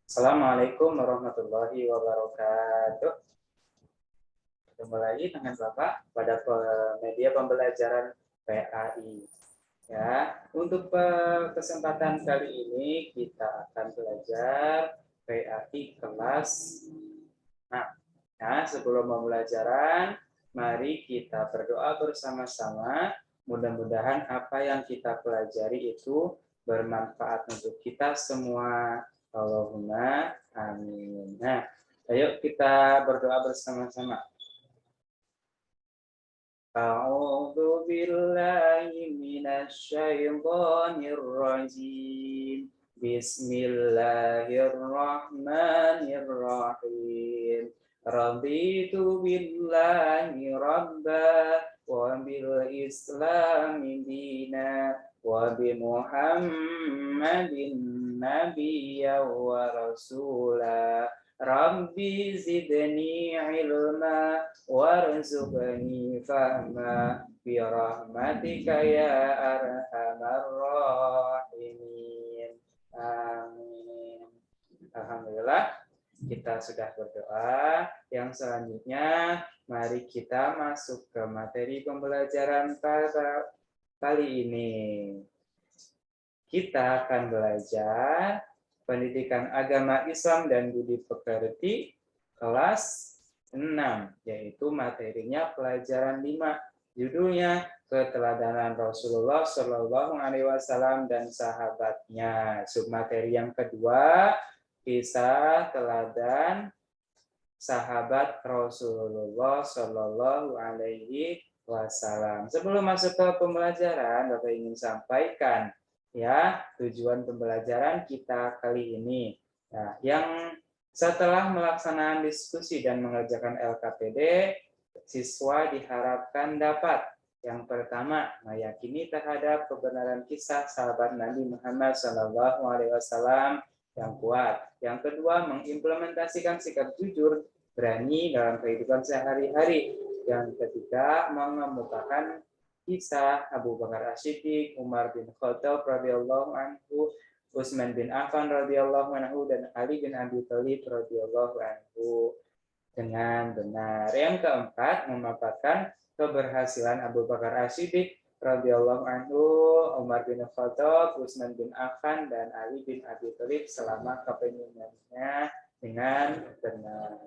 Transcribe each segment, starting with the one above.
Assalamualaikum warahmatullahi wabarakatuh. Ketemu lagi dengan Bapak pada media pembelajaran PAI. Ya, untuk kesempatan kali ini kita akan belajar PAI kelas. Nah, sebelum pembelajaran, mari kita berdoa bersama-sama. Mudah-mudahan apa yang kita pelajari itu bermanfaat untuk kita semua. Allahumma amin. Nah, ayo kita berdoa bersama-sama. A'udzu billahi minasy syaithanir rajim. Bismillahirrahmanirrahim. Raditu billahi rabba wa bil islami dina wa bi Muhammadin nabiyya wa rasula. Rabbi zidni ilma warzuqni fahma bi rahmatika ya arhamar rahimin. Amin. Alhamdulillah kita sudah berdoa. Yang selanjutnya mari kita masuk ke materi pembelajaran pada kali ini. Kita akan belajar Pendidikan Agama Islam dan Budi Pekerti kelas 6, yaitu materinya pelajaran 5. Judulnya Keteladanan Rasulullah Shallallahu Alaihi Wasallam dan sahabatnya. Submateri yang kedua, kisah teladan sahabat Rasulullah Shallallahu Alaihi Wasallam. Sebelum masuk ke pembelajaran, Bapak ingin sampaikan ya tujuan pembelajaran kita kali ini. Nah, yang setelah melaksanakan diskusi dan mengerjakan LKPD, siswa diharapkan dapat yang pertama meyakini terhadap kebenaran kisah sahabat Nabi Muhammad SAW yang kuat. Yang kedua mengimplementasikan sikap jujur berani dalam kehidupan sehari-hari. Yang ketiga mengemukakan kisah Abu Bakar As-Siddiq, Umar bin Khattab radhiyallahu anhu, Utsman bin Affan radhiyallahu anhu, dan Ali bin Abi Thalib radhiyallahu anhu dengan benar. Yang keempat, memaparkan keberhasilan Abu Bakar As-Siddiq radhiyallahu anhu, Umar bin Khattab, Utsman bin Affan, dan Ali bin Abi Thalib selama kepemimpinannya dengan benar.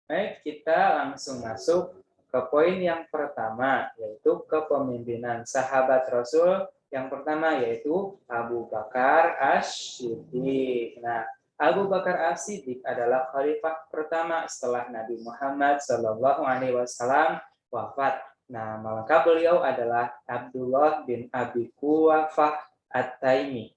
Baik, kita langsung masuk ke poin yang pertama, yaitu kepemimpinan sahabat Rasul. Yang pertama yaitu Abu Bakar As-Siddiq. Nah, Abu Bakar As-Siddiq adalah khalifah pertama setelah Nabi Muhammad SAW wafat. Nah, lengkap beliau adalah Abdullah bin Abi Quwafah At-Taimi.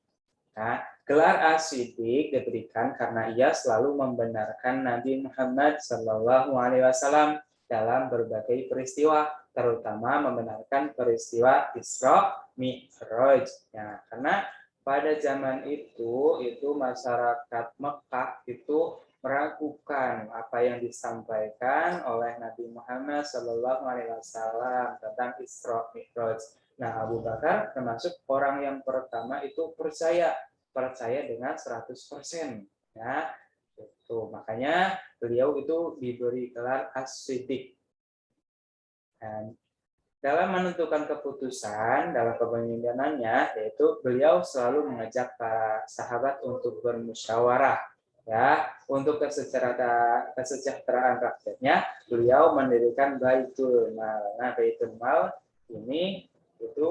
Nah, gelar As-Siddiq diberikan karena ia selalu membenarkan Nabi Muhammad SAW dalam berbagai peristiwa, terutama membenarkan peristiwa Isra Mi'raj. Ya, karena pada zaman itu masyarakat Mekah itu meragukan apa yang disampaikan oleh Nabi Muhammad SAW tentang Isra Mi'raj. Nah, Abu Bakar termasuk orang yang pertama itu percaya dengan 100%. Ya, itu makanya beliau itu diberi gelar As-Siddiq. Dan dalam menentukan keputusan dalam kepemimpinannya, yaitu beliau selalu mengajak para sahabat untuk bermusyawarah. Ya, untuk kesejahteraan rakyatnya, beliau mendirikan Baitul Mal. Nah, Baitul Mal ini itu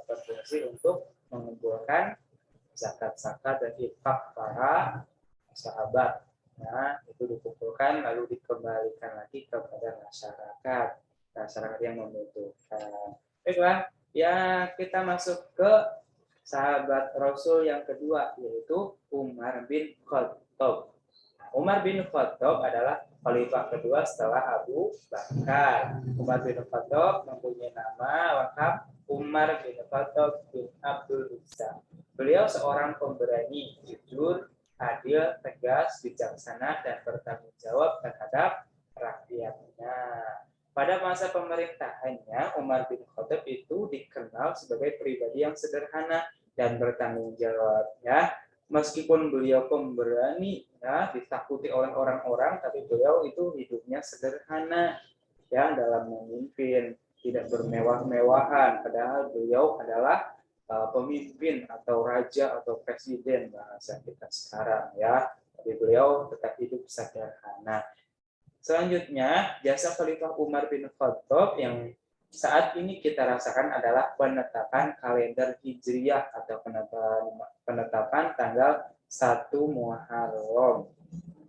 berfungsi untuk mengumpulkan zakat-zakat dan infak para sahabat. Nah, itu dikumpulkan lalu dikembalikan lagi kepada masyarakat yang membutuhkan. Baiklah, ya kita masuk ke sahabat Rasul yang kedua, yaitu Umar bin Khattab. Umar bin Khattab adalah khalifah kedua setelah Abu Bakar. Umar bin Khattab mempunyai nama lengkap Umar bin Khattab bin Abdul Uzza. Beliau seorang pemberani, jujur, adil, tegas, bijaksana, dan bertanggung jawab terhadap rakyatnya. Pada masa pemerintahannya, Umar bin Khattab itu dikenal sebagai pribadi yang sederhana, dan bertanggung jawab ya. Meskipun beliau pemberani ya, ditakuti oleh orang-orang, tapi beliau itu hidupnya sederhana ya dalam memimpin, tidak bermewah-mewahan, padahal beliau adalah pemimpin atau raja atau presiden bahasa kita sekarang ya. Tapi beliau tetap hidup sederhana. Selanjutnya, jasa Khalifah Umar bin Khattab yang saat ini kita rasakan adalah penetapan kalender Hijriyah atau penetapan tanggal 1 Muharram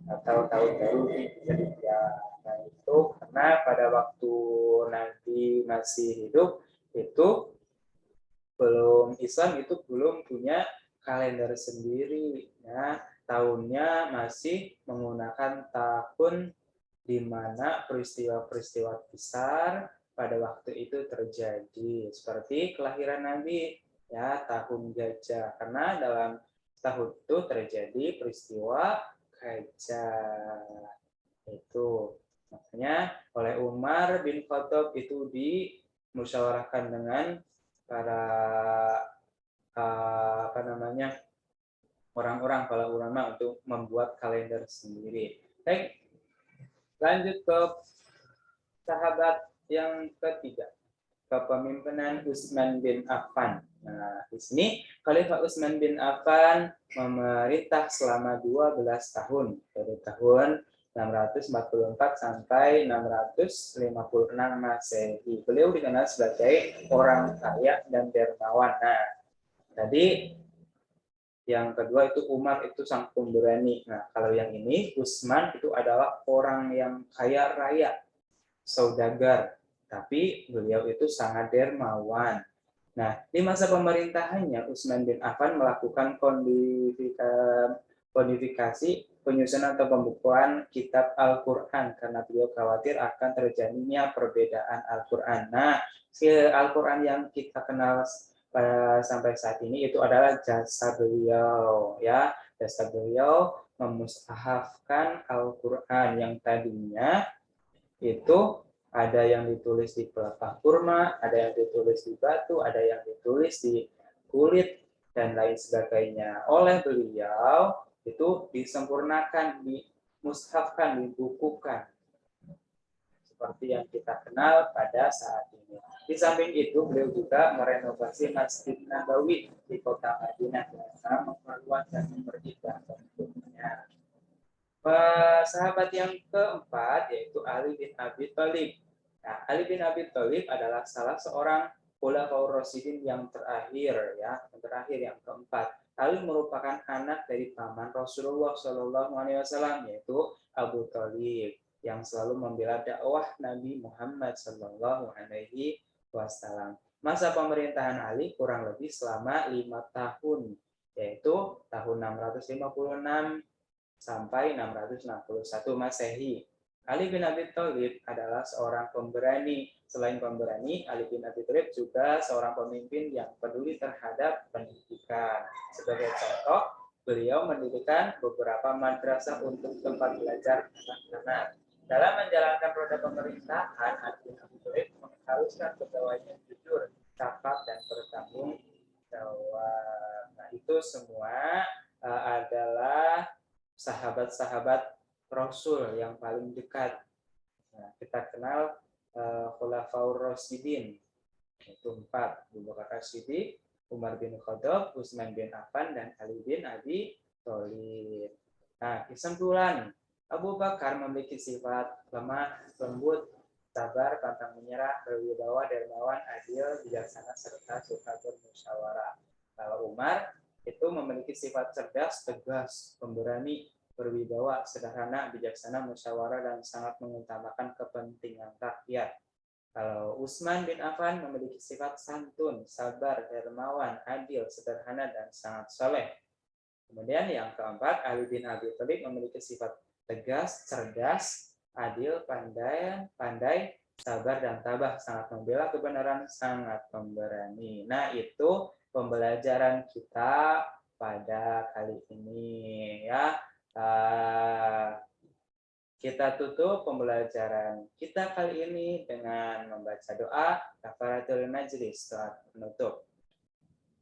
atau tahun baru Hijriyah. Nah, itu karena pada waktu Nabi masih hidup itu Islam itu belum punya kalender sendiri ya. Tahunnya masih menggunakan tahun di mana peristiwa-peristiwa besar pada waktu itu terjadi, seperti kelahiran Nabi ya, tahun gajah, karena dalam tahun itu terjadi peristiwa gajah. Itu makanya oleh Umar bin Khattab itu dimusyawarahkan dengan para orang-orang, para ulama untuk membuat kalender sendiri. Baik, lanjut ke sahabat yang ketiga, kepemimpinan Utsman bin Affan. Nah, di sini Khalifah Utsman bin Affan memerintah selama 12 tahun, dari tahun 644 sampai 656 Masehi. Beliau dikenal sebagai orang kaya dan dermawan. Nah, tadi yang kedua itu Umar itu sang pemberani. Nah, kalau yang ini Utsman itu adalah orang yang kaya raya, saudagar, tapi beliau itu sangat dermawan. Nah, di masa pemerintahannya Utsman bin Affan melakukan kodifikasi, penyusunan atau pembukuan kitab Al-Qur'an karena beliau khawatir akan terjadinya perbedaan Al-Qur'an. Nah, Al-Qur'an yang kita kenal sampai saat ini itu adalah jasa beliau ya. Jasa beliau memushafkan Al-Qur'an yang tadinya itu ada yang ditulis di pelepah kurma, ada yang ditulis di batu, ada yang ditulis di kulit, dan lain sebagainya. Oleh beliau itu disempurnakan, dimushafkan, dibukukan, seperti yang kita kenal pada saat ini. Di samping itu, beliau juga merenovasi Masjid Nabawi di kota Madinah, dengan memperluas dan memperindah bentuknya. Sahabat yang keempat yaitu Ali bin Abi Thalib. Nah, Ali bin Abi Thalib adalah salah seorang Khulafaur Rasyidin yang terakhir ya, yang keempat. Ali merupakan anak dari paman Rasulullah Shallallahu Alaihi Wasallam yaitu Abu Thalib yang selalu membela dakwah Nabi Muhammad Shallallahu Alaihi Wasallam. Masa pemerintahan Ali kurang lebih selama 5 tahun, yaitu tahun 656 sampai 661 Masehi. Ali bin Abi Thalib adalah seorang pemberani. Selain pemberani, Ali bin Abi Thalib juga seorang pemimpin yang peduli terhadap pendidikan. Sebagai contoh, beliau mendirikan beberapa madrasah untuk tempat belajar anak-anak. Dalam menjalankan roda pemerintahan, Ali bin Abi Thalib mengharuskan pegawainya jujur, taat, dan bertanggung jawab. Nah, itu semua adalah sahabat-sahabat Rasul yang paling dekat. Nah, kita kenal Khulafaur Rasyidin, itu 4, Abu Bakar As-Siddiq, Umar bin Khattab, Utsman bin Affan, dan Ali bin Abi Thalib. Nah, kesimpulan, Abu Bakar memiliki sifat lemah, lembut, sabar, pantang menyerah, berwibawa, dermawan, adil, bijaksana, serta suka bermusyawarah. Kalau Umar itu memiliki sifat cerdas, tegas, pemberani, berwibawa, sederhana, bijaksana, musyawarah, dan sangat mengutamakan kepentingan rakyat. Kalau Utsman bin Affan memiliki sifat santun, sabar, dermawan, adil, sederhana, dan sangat soleh. Kemudian yang keempat, Ali bin Abi Thalib memiliki sifat tegas, cerdas, adil, pandai, sabar, dan tabah, sangat membela kebenaran, sangat pemberani. Nah, itu pembelajaran kita pada kali ini ya. Kita tutup pembelajaran kita kali ini dengan membaca doa kafaratul majlis, doa penutup.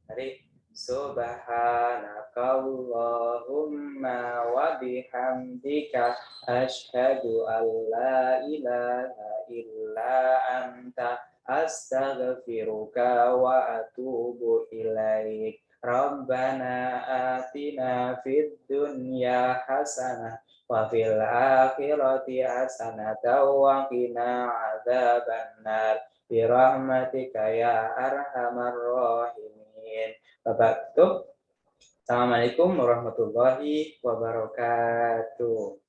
Mari Subhanakallahumma wa bihamdika asyhadu an la ilaha illa anta astaghfiruka wa atubu ilaik. Rabbana atina fid dunya hasanah wa fil akhirati hasanatan wa qina adzabannar. Bi rahmatika ya arhamar rahimin. Bapak tutup. Assalamualaikum warahmatullahi wabarakatuh.